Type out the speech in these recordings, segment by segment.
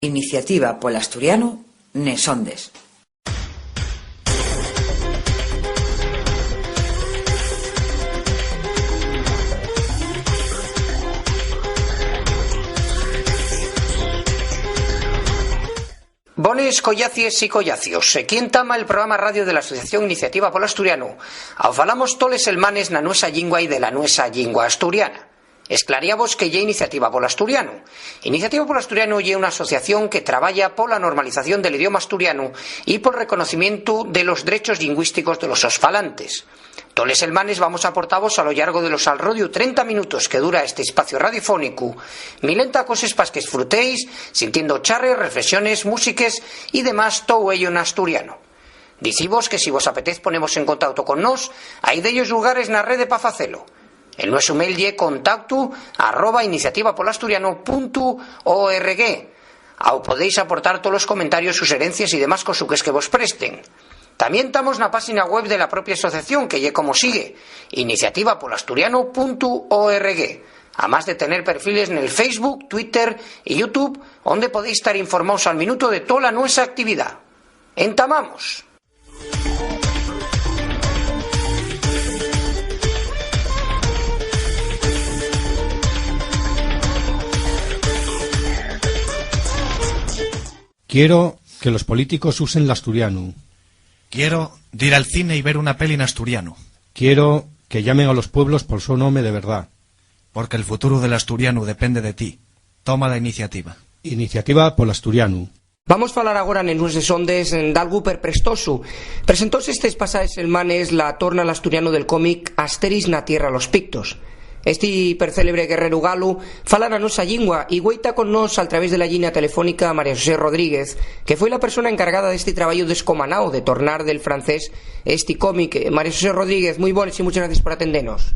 Iniciativa Pol Asturiano, Nesondes. Bones collacies y collacios. Quien tama el programa radio de la Asociación Iniciativa Pol Asturiano. Falamos toles elmanes na nuesa lingua y de la nuesa lingua asturiana. Esclaríamos que lle Iniciativa Pol Asturiano. Iniciativa Pol Asturiano lle una asociación que traballa pola normalización del idioma asturiano y por reconocimiento de los derechos lingüísticos de los falantes. Toles elmanes vamos a aportaros a lo largo de los alrodio 30 minutos que dura este espacio radiofónico, milenta cosas pas que disfrutéis, sintiendo charres, reflexiones, músiques y demás todo ello en asturiano. Dicimos que si vos apetez ponemos en contacto con nos, hay de ellos lugares na rede pa facelo. El nuestro mail lle contactu@iniciativapolasturiano.org. Ao podéis aportar todos los comentarios, sugerencias y demás cosuques que vos presten. También estamos en la página web de la propia asociación, que lle como sigue, iniciativapolasturiano.org, además de tener perfiles en el Facebook, Twitter y YouTube, donde podéis estar informados al minuto de toda nuestra actividad. ¡Entamamos! Quiero que los políticos usen el asturiano. Quiero ir al cine y ver una peli en asturiano. Quiero que llamen a los pueblos por su nombre de verdad. Porque el futuro del asturiano depende de ti. Toma la iniciativa. Iniciativa Pol Asturiano. Vamos a falar agora en Nues de Sondes de algo prestoso. Presentóse estes pasaes elmanes la torna al asturiano del cómic Asteris na tierra los pictos. Este hipercélebre guerrero galo fala na nosa lingua y guaita con nos a través de la línea telefónica María José Rodríguez, que fue la persona encargada de este trabajo descomanao de tornar del francés este cómic. María José Rodríguez, muy buenas y muchas gracias por atendernos.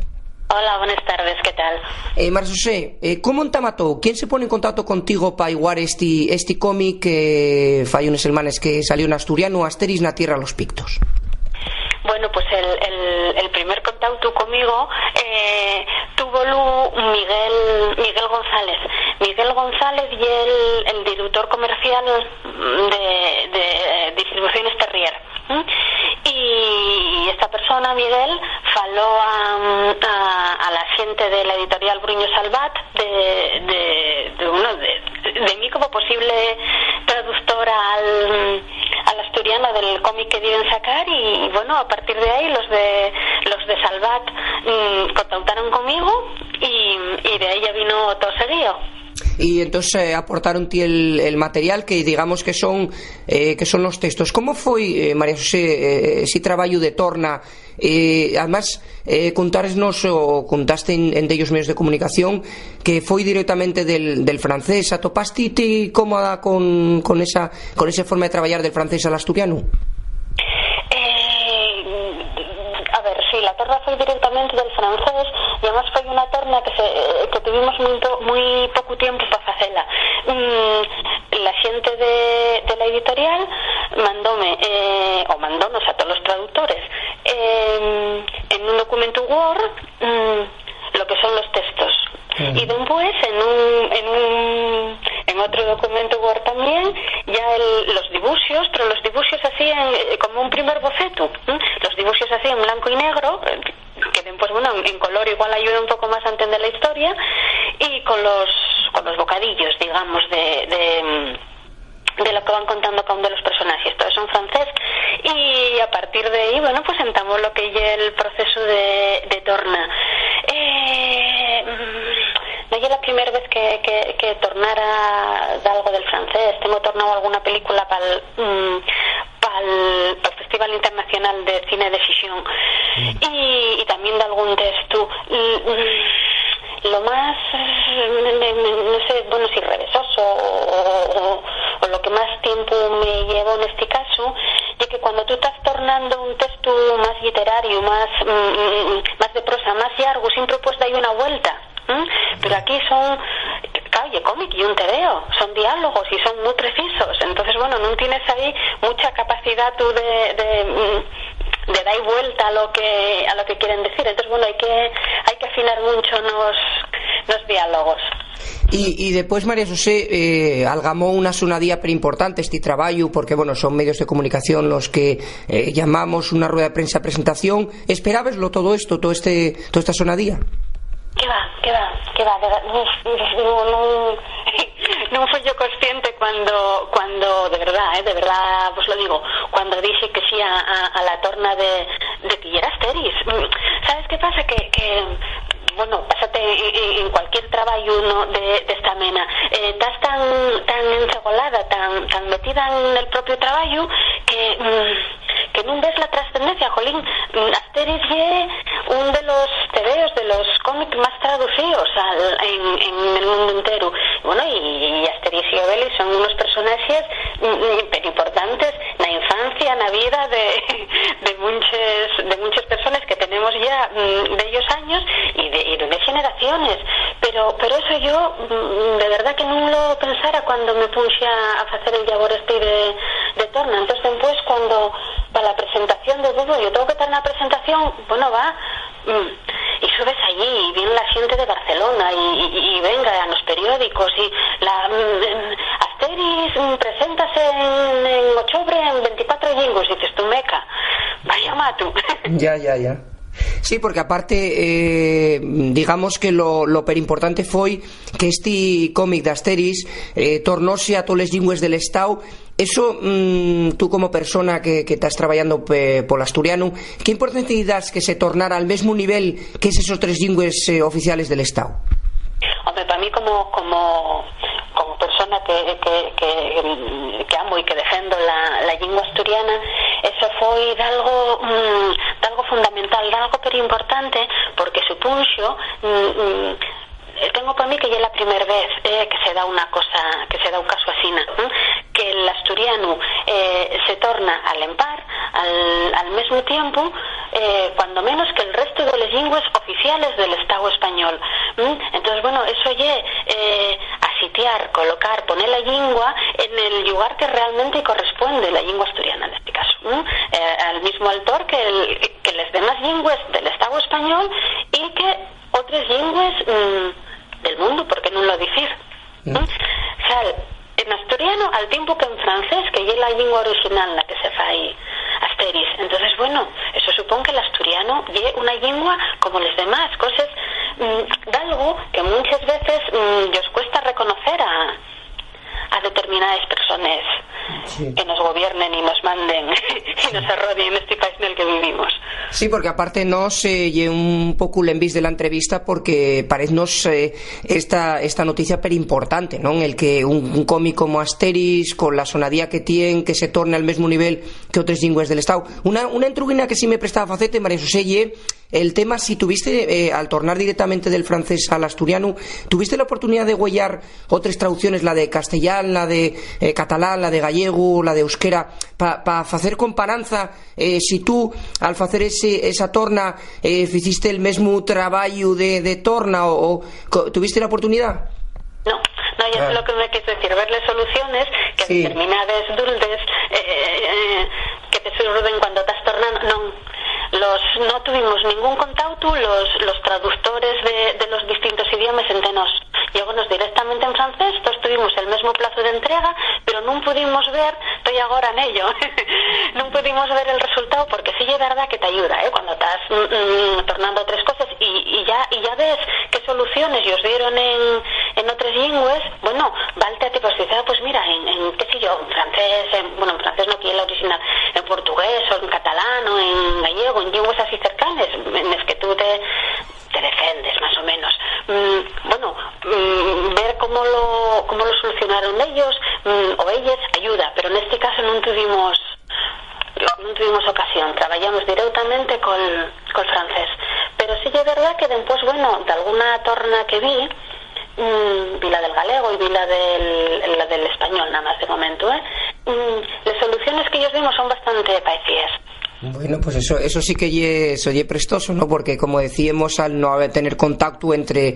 Hola, buenas tardes, ¿qué tal? María José, ¿cómo entamató? ¿Quién se pone en contacto contigo para iguar este cómic que fai unos hermanes que salió en asturiano, Asteris na tierra los pictos? Bueno, pues el primer contacto conmigo tuvo Miguel González. Miguel González y el director comercial de Distribuciones Terrier. Y esta persona, Miguel, faló a la gente de la editorial Bruño Salvat de mí como posible traductora al asturiano del cómic que deben sacar, y bueno, a partir de ahí los de Salvat contactaron conmigo y de ahí ya vino todo seguido. Y entonces aportaron el material que digamos que son los textos. ¿Cómo fue, María José, ese trabajo de torna? Además, contaste en de ellos medios de comunicación que fue directamente del francés. ¿Atopaste cómoda con esa forma de trabajar del francés al asturiano? A ver, sí, la torna fue directamente del francés, y además fue una torna que tuvimos muy poco tiempo para hacerla. La gente de la editorial mandónos a todos los traductores en un documento Word lo que son los textos. Y después en otro documento Word también ya los dibujos, pero los dibujos así como un primer boceto, los dibujos así en blanco y negro, que después, bueno, en color igual ayuda un poco más a entender la historia, y con los bocadillos, digamos, de lo que van contando cada uno de los personajes, todo eso en francés. Y a partir de ahí, bueno, pues sentamos lo que es el proceso de torna. No es la primera vez que tornara de algo del francés. Tengo tornado alguna película para el Festival Internacional de Cine de Ficción, y también de algún texto. Lo más, no sé, bueno, si revesoso o lo que más tiempo me llevó en este caso, es que cuando tú estás tornando un texto más literario, más de prosa, más largo, siempre pues da ahí una vuelta. Pero aquí son, claro, cómic y un tebeo, son diálogos y son muy precisos. Entonces, bueno, no tienes ahí mucha capacidad tú de dar vuelta a lo que quieren decir. Entonces, bueno, hay que afinar mucho los diálogos. Y después, María José, algamó una sonadía preimportante este traballo, porque, bueno, son medios de comunicación los que llamamos una rueda de prensa presentación. ¿Esperabaslo todo esto, toda esta sonadía? Que va, non foi yo consciente cuando de verdad, pues lo digo, cuando dije que sí a la torna de Tiller Asteris. ¿Sabes qué pasa? Que bueno, pásate en cualquier trabajo, ¿no?, de esta mena, estás tan encegolada, tan metida en el propio trabajo que no ves la trascendencia. Jolín, Asteris es uno de los tebeos, de los cómics más traducidos en el mundo entero. Bueno, y Asteris y Obelix son unos personajes importantes en la infancia, en la vida de muchas personas que tenemos ya de ellos años y de generaciones. Pero eso yo de verdad que no lo pensara cuando me puse a hacer el labor de torna. Entonces después, cuando para la presentación de Dudo, yo tengo que estar en la presentación, bueno, va, y subes allí y viene la gente de Barcelona y venga a los periódicos y Asteris preséntase en Ochobre en 24 lingües, y dices tú, meca, vaya mato. Ya. Sí, porque aparte, digamos que lo perimportante foi que este cómic de Asteris tornóse a todas las lingües del Estado. Eso, tú como persona que estás trabajando por asturiano, ¿qué importancia das que se tornara al mismo nivel que esos 3 lingües oficiales del Estado? Hombre, para mí como persona que amo y que defiendo la lengua asturiana, eso fue de algo fundamental, de algo pero importante, porque supunxo tengo para mí que ya es la primera vez que se da una cosa, que se da un caso así, que el asturiano se torna al empar al mismo tiempo, cuando menos que el resto de las lenguas oficiales del Estado español. Entonces, bueno, eso ya asitiar, colocar, poner la lengua en el lugar que realmente corresponde, la lengua asturiana en este caso, al mismo autor que las demás lenguas del Estado español y que otras lenguas del mundo, ¿por qué no lo decir? O sea, en asturiano al tiempo que en francés, que es la lengua original la que se fa ahí Asteris. Entonces, bueno, eso supone que el asturiano es una lengua como las demás, cosas de algo que muchas veces os cuesta reconocer a determinadas personas que nos gobiernen y nos manden y nos arrodien en este país en el que vivimos. Sí, porque aparte nos lle un poco el envis de la entrevista, porque parecenos esta noticia pero importante, ¿no? En el que un cómic como Asteris, con la sonadía que tiene, que se torne al mismo nivel que otras lingües del Estado. Una entruguina que sí me prestaba facete, María José, el tema, si tuviste, al tornar directamente del francés al asturiano, ¿tuviste la oportunidad de huellar otras traducciones, la de castellán, la de catalán, la de gallego, la de euskera, para hacer comparanza, si tú, al hacer esa torna, hiciste el mismo trabajo de torna o tuviste la oportunidad? No, yo sé lo que me quieres decir, verle soluciones que sí. Determinadas duldes que te surden cuando estás tornando, no tuvimos ningún contacto los traductores de los distintos idiomas entre nos. Llegónos directamente en francés, todos tuvimos el mismo plazo de entrega, pero no pudimos ver, estoy ahora en ello, no pudimos ver el resultado, porque sí es verdad que te ayuda, cuando estás tornando 3 cosas y ya ves qué soluciones os dieron en otras lenguas. Bueno, valte a ti, pues mira, en qué sé yo, en francés, en francés no quiere la original, en portugués o en catalán o en gallego, en lenguas así cercanas, en las que tú te defendes más o menos. Ver cómo lo solucionaron ellos o ellas ayuda, pero en este caso no tuvimos ocasión, trabajamos directamente con francés. Pero sí es verdad que después, de alguna torna que vi la del galego y vi la del español, nada más de momento, las soluciones que ellos vimos son bastante parecidas. Bueno, pues eso sí que es prestoso, ¿no? Porque, como decíamos, al no tener contacto entre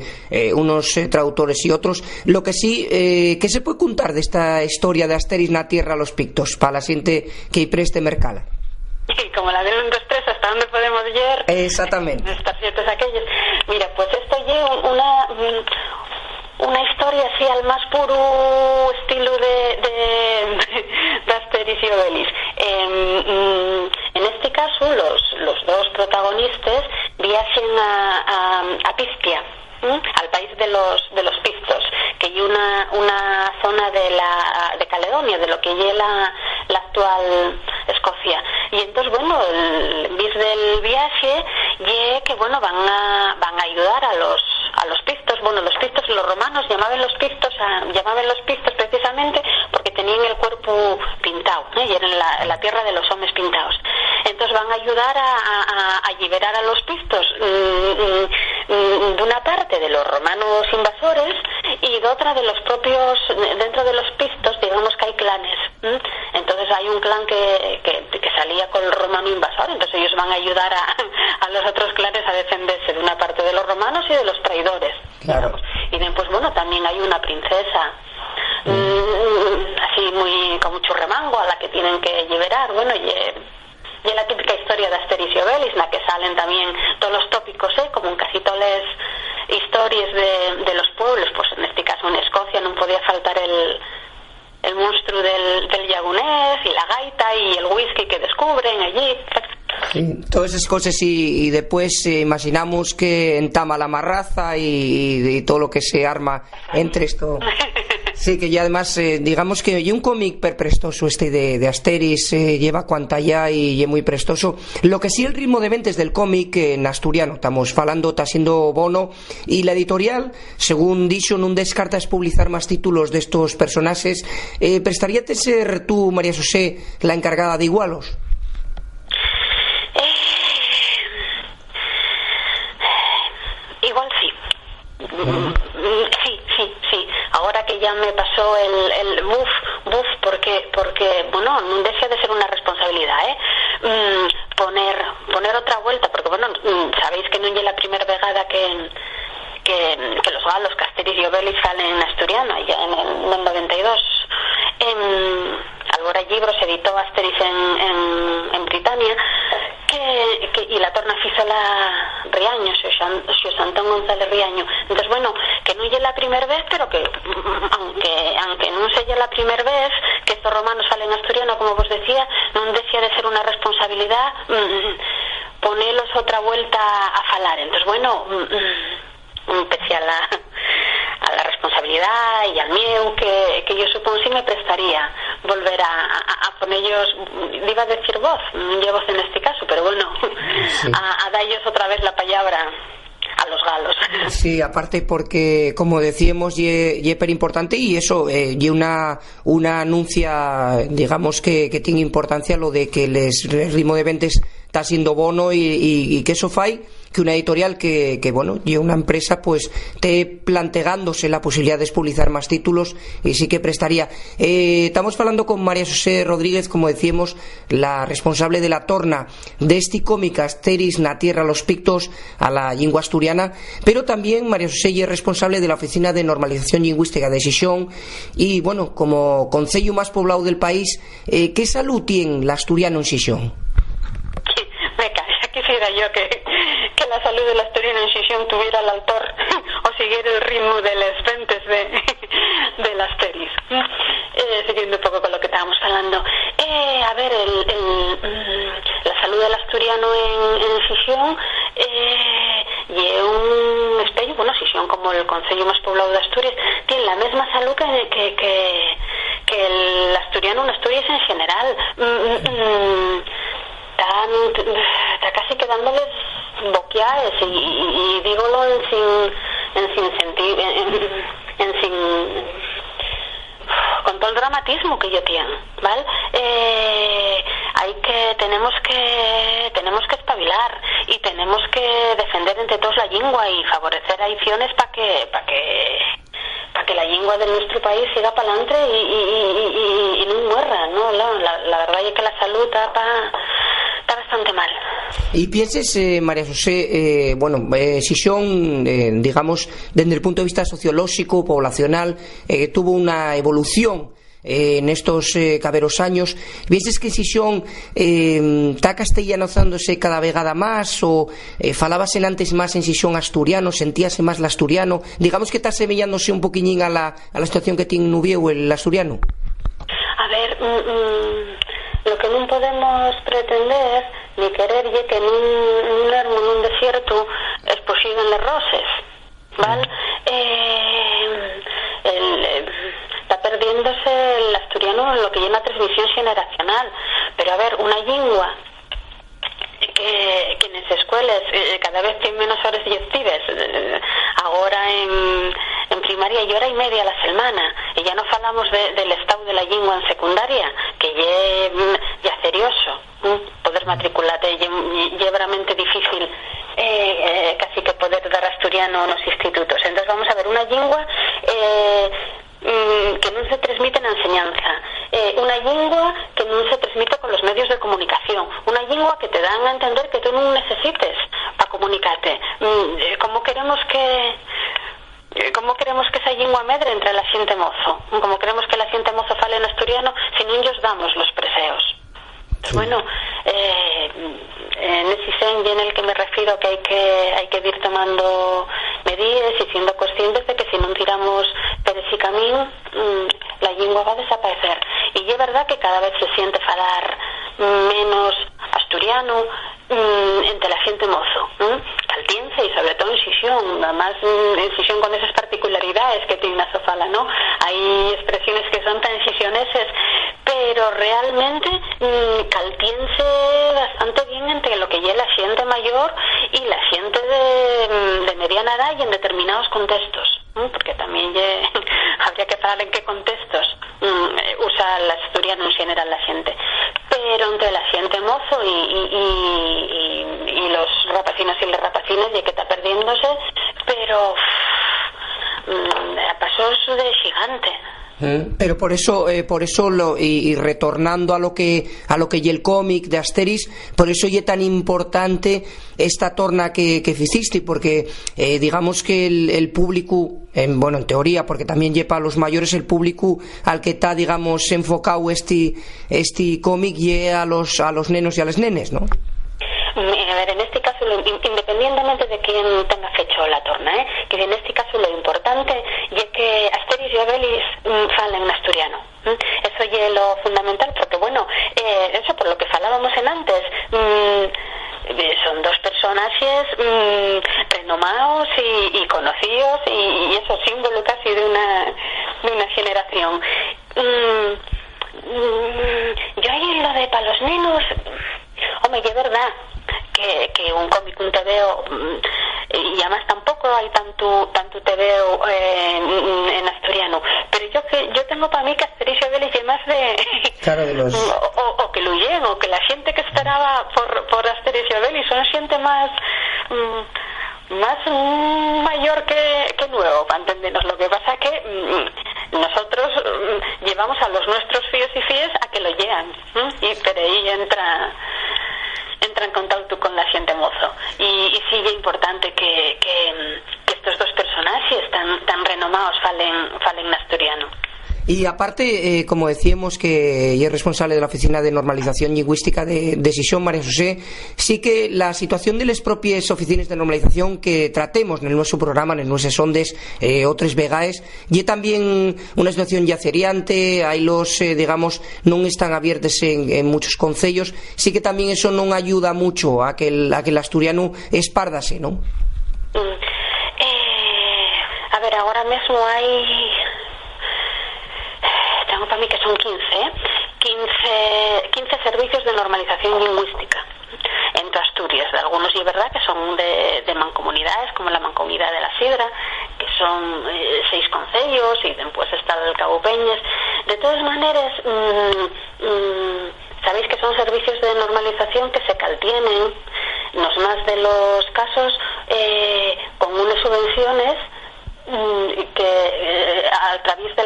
unos traductores y otros, lo que sí, ¿qué se puede contar de esta historia de Asteris na tierra a los pictos para la gente que preste mercala? Sí, como la del 1, 2, 3, ¿hasta dónde podemos llegar? Exactamente. Estas ciertas aquellas. Mira, pues esto lleva una historia así al más puro estilo de Asterix y Obelix. En este caso los dos protagonistas viajan a Pistia, al país de los Pictos, que hay una zona de Caledonia, de lo que es la actual Escocia. Y entonces, bueno, el bis del viaje que bueno, van a ayudar a los Pictos. Bueno, los Pictos, los romanos llamaban los Pictos precisamente porque tenían el cuerpo pintado, y eran la tierra de los hombres pintados. Entonces van a ayudar a liberar a los Pictos de una parte de los romanos invasores y de otra de los propios. Dentro de los Pictos, digamos que hay clanes. Entonces hay un clan que salía con el romano invasor, entonces ellos van a ayudar a los otros clanes a defenderse de una parte de los romanos y de los traidores. Claro. Y después, bueno, también hay una princesa así con mucho remango a la que tienen que liberar. Bueno, y la típica historia de Asterix y Obelix, en la que salen también todos los tópicos, como en casi todas las historias de los pueblos. Pues en este caso en Escocia no podía faltar el monstruo del llagonés y la gaita y el whisky que descubren allí. Sí, todas esas cosas y después imaginamos que entama la marraza y todo lo que se arma entre esto. Sí, que ya además digamos que hay un cómic prestoso de Asterix, lleva cuanta ya y es muy prestoso. Lo que sí, el ritmo de ventas del cómic en asturiano, estamos falando, está siendo bono, y la editorial, según dixo, non descartas publicar más títulos de estos personajes. ¿Prestaríate ser tú, María José, la encargada de igualos? Igual sí. Sí. Ahora que ya me pasó el buf, porque bueno, no deja de ser una responsabilidad, poner otra vuelta, porque bueno, sabéis que no es la primera vegada que los galos, que Asterix y Obelix salen en asturiano, ya en el 92. Albora Libros editó Asterix en Britania, y la torna fizola Riaño, Xos Antón González Riaño. Entonces, bueno, que no es la primera vez, pero que aunque no sea la primera vez que estos romanos salen en asturiano, como vos decía, no decía de ser una responsabilidad ponerlos otra vuelta a falar. Entonces, bueno, pese a la responsabilidad y al miedo que yo supongo sí me prestaría volver a ponerlos, iba a decir voz, no llevo voz en este caso, pero bueno, sí, a darles otra vez la palabra a los galos. Sí, aparte porque, como decíamos, es per importante, y eso, y una anuncia, digamos, que tiene importancia lo de que el ritmo de ventas está siendo bono y que eso fai que una editorial que bueno, y una empresa pues esté planteándose la posibilidad de publicar más títulos, y sí que prestaría. Estamos hablando con María José Rodríguez, como decíamos, la responsable de la torna de este cómic Asterix na tierra los Pictos a la lengua asturiana, pero también María José es responsable de la Oficina de Normalización Lingüística de Xixón, y bueno, como concello más poblado del país, ¿qué salud tiene el asturiano en Xixón? Quisiera yo que la salud del asturiano en Xixón tuviera el autor o siguiera el ritmo de las ventas del Asterix. Siguiendo un poco con lo que estábamos hablando, a ver, la salud del asturiano en Xixón y un espello. Bueno, Xixón, como el concello más poblado de Asturias, tiene la misma salud que el asturiano en Asturias en general. Está casi quedándoles boqueadas, y dígolo con todo el dramatismo que yo tengo, ¿vale? Tenemos que espabilar, y tenemos que defender entre todos la lengua y favorecer acciones para que la lengua de nuestro país siga para adelante y no muerra, ¿no? La verdad es que la salud está bastante mal. Y pienses, María José, Xixón, digamos, desde el punto de vista sociológico, poblacional, tuvo una evolución nestos caberos años. Vieses que Xixón está castellanizándose cada vegada máis, ou falábase antes máis en Xixón asturiano, sentíase máis l'asturiano? Digamos que está semellándose un poquillín a la situación que tiene Nubieu el asturiano. A ver, lo que non podemos pretender ni querer é que nun ermo, nun desierto, exposiguen les roses, ¿vale? Está perdiéndose el asturiano en lo que llama transmisión generacional. Pero a ver, una lingua que en las escuelas cada vez tiene menos horas lectives, ahora en primaria y hora y media a la semana, y ya no falamos del estado de la lingua en secundaria, que ya serioso, poder matricularte, es realmente difícil casi que poder dar asturiano en los institutos. Entonces vamos a ver, una lingua que non se transmite na enseñanza, unha lingua que non se transmite con los medios de comunicación, unha lingua que te dan a entender que tú non necesites para comunicarte. ¿Cómo queremos que esa lingua medre entre la xente mozo? ¿Cómo queremos que la xente mozo fale en asturiano si non llos damos los preseos? Sí. Bueno, en ese sen en el que me refiero que hay que ir tomando medidas y siendo conscientes de que si no tiramos por ese camino, la lengua va a desaparecer. Y es verdad que cada vez se siente falar menos asturiano entre la gente mozo, caltiense y sobre todo en Xixón, además en Xixón con esas particularidades que tiene la sofala, ¿no? Hay expresiones que son tan xixoneses, pero realmente caltiense bastante bien entre lo que es la gente mayor y la gente de mediana edad y en determinados contextos, porque también habría que hablar en qué contextos usa el asturiano en general la gente, pero entre la gente mozo y los rapacinos y las rapacinas ya que está perdiéndose, pero a pasos de gigante. Pero por eso y retornando a lo que y el cómic de Asterix, por eso es tan importante esta torna que hiciste, porque digamos que el público, en teoría, porque también lleva a los mayores, el público al que está, digamos, enfocado este cómic y a los nenos y a las nenes, ¿no? A ver, en este caso, independientemente de quién tenga fecho la torna, que en este caso lo importante es que Asterix y Obelix falen en asturiano. Eso es lo fundamental, porque eso por lo que falábamos en antes, son dos personajes renomados y conocidos y eso símbolo casi de una generación. Yo ahí lo de para los nenos, hombre, es verdad que un cómic, un TVO, y además tampoco hay tanto TVO en asturiano, pero yo tengo para mí que Asterix y Obelix es más de claro, de los o que lo lleguen, o que la gente que esperaba por Asterix y Obelix son gente más mayor que nuevo, para entendernos. Lo que pasa que nosotros llevamos a los nuestros fíos y fíes a que lo llegan, y por ahí entra en contacto con la gente mozo, y sí es importante que estos dos personajes tan renomados falen en asturiano. Y aparte, como decíamos, que es responsable de la Oficina de Normalización Lingüística de Xixón, María José, sí que la situación de las propias oficinas de normalización que tratemos en nuestro programa, en nuestras ondes, otras vegaes, y también una situación ya ceriante, hay digamos, no están abiertos en muchos concellos, sí que también eso no ayuda mucho a que el asturiano espárdase, ¿no? A ver, ahora mismo hay... Tengo para mí que son 15 servicios de normalización lingüística en toda Asturias. De algunos, y es verdad que son de mancomunidades, como la Mancomunidad de la Sidra, que son 6 concellos, y después está el Cabo Peñas. De todas maneras, sabéis que son servicios de normalización que se caltienen, los más de los casos, con unas subvenciones que a través de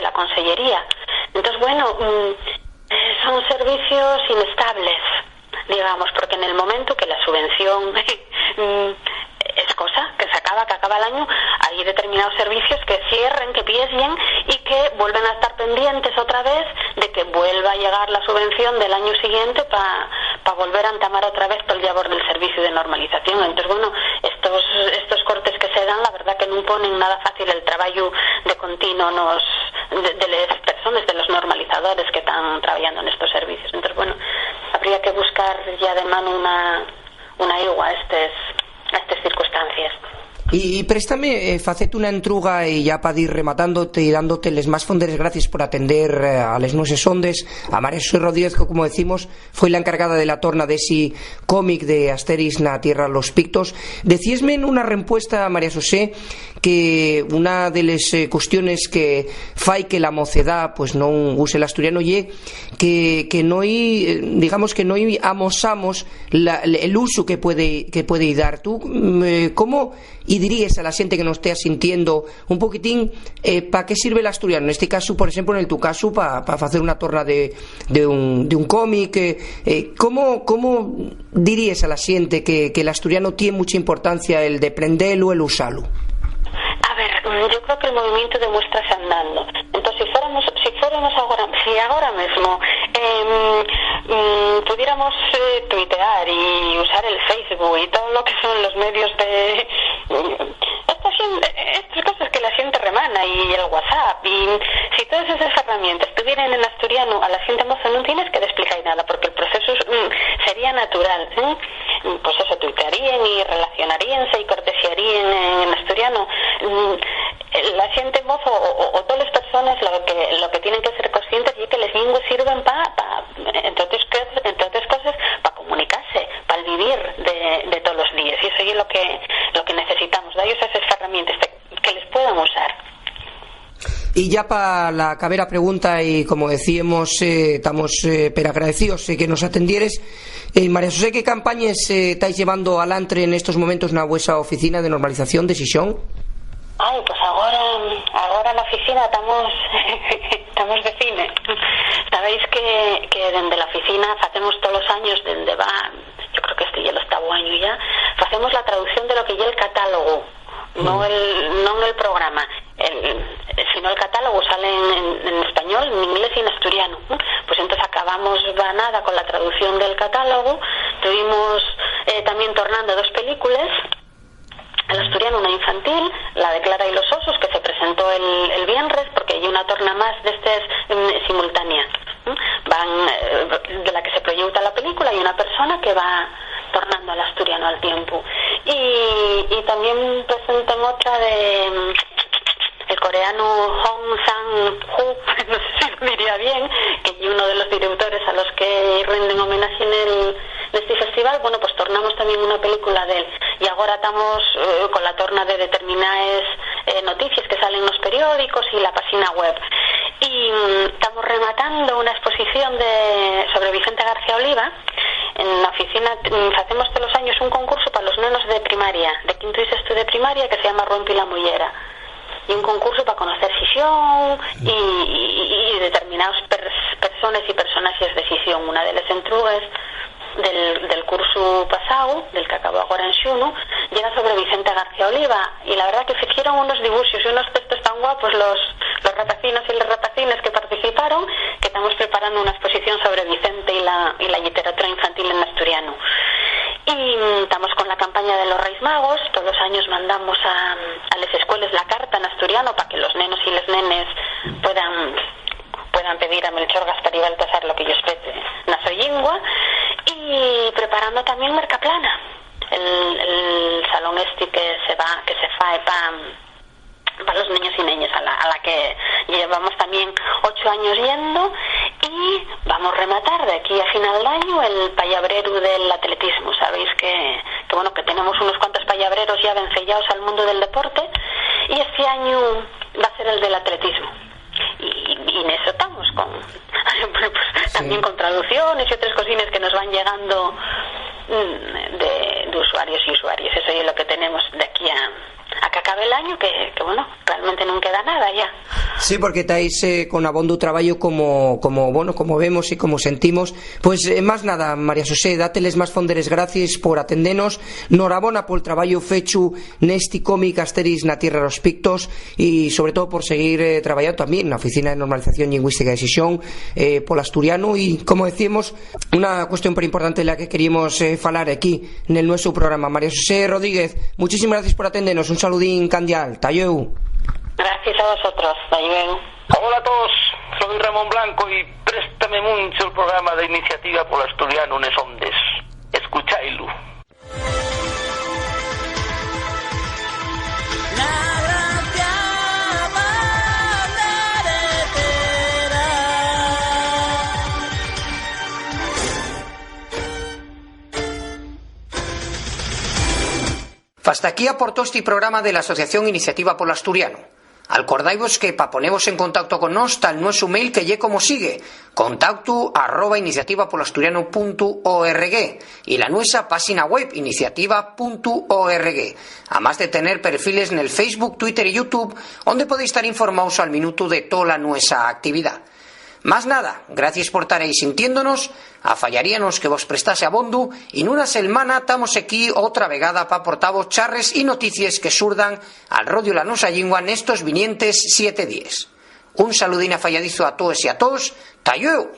la consellería. Entonces, son servicios inestables, digamos, porque en el momento que la subvención es cosa que se acaba el año, hay determinados servicios que cierren, que piesen y que vuelven a estar pendientes otra vez de que vuelva a llegar la subvención del año siguiente para volver a entamar otra vez todo el labor del servicio de normalización. Entonces, bueno, estos cortes que se dan, la verdad que no ponen nada fácil el trabajo de continuo de las personas, de los normalizadores que están trabajando en estos servicios. Entonces, bueno, habría que buscar ya de mano una ayuda a estas circunstancias. Y préstame, facete una entruga y ya para ir rematándote y dándote les más fonderes gracias por atender a les nueces ondes. A María José Rodríguez, que como decimos, fue la encargada de la torna de ese cómic de Asterix na Tierra los Pictos. Decíesme en una respuesta, María José, que una de las cuestiones que fai que la mocedad pues no use el asturiano ye que no digamos que no amosamos el uso que puede dar. Tú, ¿cómo y dirías a la xente que nos estea sintiendo un poquitín para qué sirve el asturiano? En este caso, por ejemplo, en tu caso, para hacer una torna de un cómic, ¿cómo dirías a la xente que el asturiano tiene mucha importancia el de prenderlo, el usarlo? A ver, yo creo que el movimiento demuéstrase andando. Entonces, si ahora mismo pudiéramos tuitear y usar el Facebook y todo lo que son los medios de estas cosas que la gente remana y el WhatsApp, y si todas esas herramientas estuvieran en asturiano, a la gente moza no tienes que explicar nada porque el proceso sería natural, pues eso, tuitearían y relacionaríanse y cortesiarían en asturiano. La gente mozo o todas las personas lo que tienen que ser conscientes es que las lenguas sirven entre otras cosas para comunicarse, para vivir de todos los días, y eso es lo que necesitamos, de ellos esas herramientas que les puedan usar. Y ya para la cabera pregunta, y como decíamos, estamos agradecidos que nos atendieres. María José, ¿qué campañas estáis llevando adelante en estos momentos en vuestra oficina de normalización de Xixón? Pues ahora en la oficina estamos de cine. Sabéis que desde la oficina hacemos todos los años, desde yo creo que este ya lo está año ya, hacemos la traducción de lo que ya el catálogo, no el programa, sino el catálogo sale en español, en inglés y en asturiano. Pues entonces acabamos nada con la traducción del catálogo. Estuvimos también tornando 2 películas. El asturiano, una infantil, la de Clara y los osos, que se presentó el viernes, porque hay una torna más de estas simultánea. De la que se proyecta la película, y una persona que va tornando al asturiano al tiempo. Y también presentan otra de el coreano Hong Sang-ho, no sé si lo diría bien, que es uno de los directores a los que rinden homenaje en este festival. Bueno, pues tornamos también una película de él, y ahora estamos con la torna de determinadas noticias que salen en los periódicos y la página web, y estamos rematando una exposición sobre Vicente García Oliva. En la oficina hacemos todos los años un concurso para los nenos de primaria, de quinto y sexto de primaria, que se llama Rompi la Mullera, y un concurso para conocer Xixón y determinadas personas y personajes de Xixón. Una de las entrugues del curso pasado, del que acabó ahora en xuno, llega sobre Vicente García Oliva, y la verdad que hicieron unos dibujos y unos textos tan guapos los rapacinos y las rapacines que participaron, que estamos preparando una exposición sobre Vicente y la literatura infantil en asturiano. Y estamos con la campaña de los Reis Magos. Todos los años mandamos a las escuelas la carta en asturiano para que los nenos y las nenes puedan pedir a Melchor, Gaspar y Baltasar lo que ellos pete na su lingua. Y preparando también Mercaplana, el salón que se fae para los niños y niñas, a la que llevamos también 8 años yendo, y vamos a rematar de aquí a final del año el payabrero del atletismo. Sabéis que tenemos unos cuantos payabreros ya vencellados al mundo del deporte, y este año va a ser el del atletismo. Y en eso estamos también con traducciones y otras cosines que nos van llegando de usuarios y usuarias. Eso es lo que tenemos de aquí a que acabe el año, que bueno, realmente non queda nada ya. Sí, porque estáis con abondo traballo como vemos e como sentimos. Pois máis nada, María Xosé, dáteles máis fonderes gracias por atendenos. Norabona pol traballo fechu nesti cómic Asteris na Tierra dos Pictos e sobre todo por seguir traballando tamén na Oficina de Normalización Lingüística de Xixón polo asturiano e, como decíamos, unha cuestión por importante la que queríamos falar aquí nel nuestro programa. María Xosé Rodríguez, muchísimas gracias por atendernos. Un saludín candial. Talleu. Gracias a vosotros. Talleu. Hola a todos, soy Ramón Blanco y préstame mucho el programa de Iniciativa por Asturiano Nesondes. Escuchailo. Hasta aquí aportó este programa de la Asociación Iniciativa Polo Asturiano. Acordaivos que pa ponevos en contacto con nos tal nuestro mail que lle como sigue: contacto@iniciativapoloasturiano.org y la nuestra página web iniciativa.org, además de tener perfiles en el Facebook, Twitter y YouTube, donde podéis estar informados al minuto de toda nuestra actividad. Más nada, gracias por estar ahí sintiéndonos, afallaríanos que vos prestase abondo y en una semana estamos aquí otra vegada pa aportavos charres y noticias que surdan al rodio la nosa lingua en estos vinientes 7 días. Un saludín afalladizo a todos y a todos, talleu.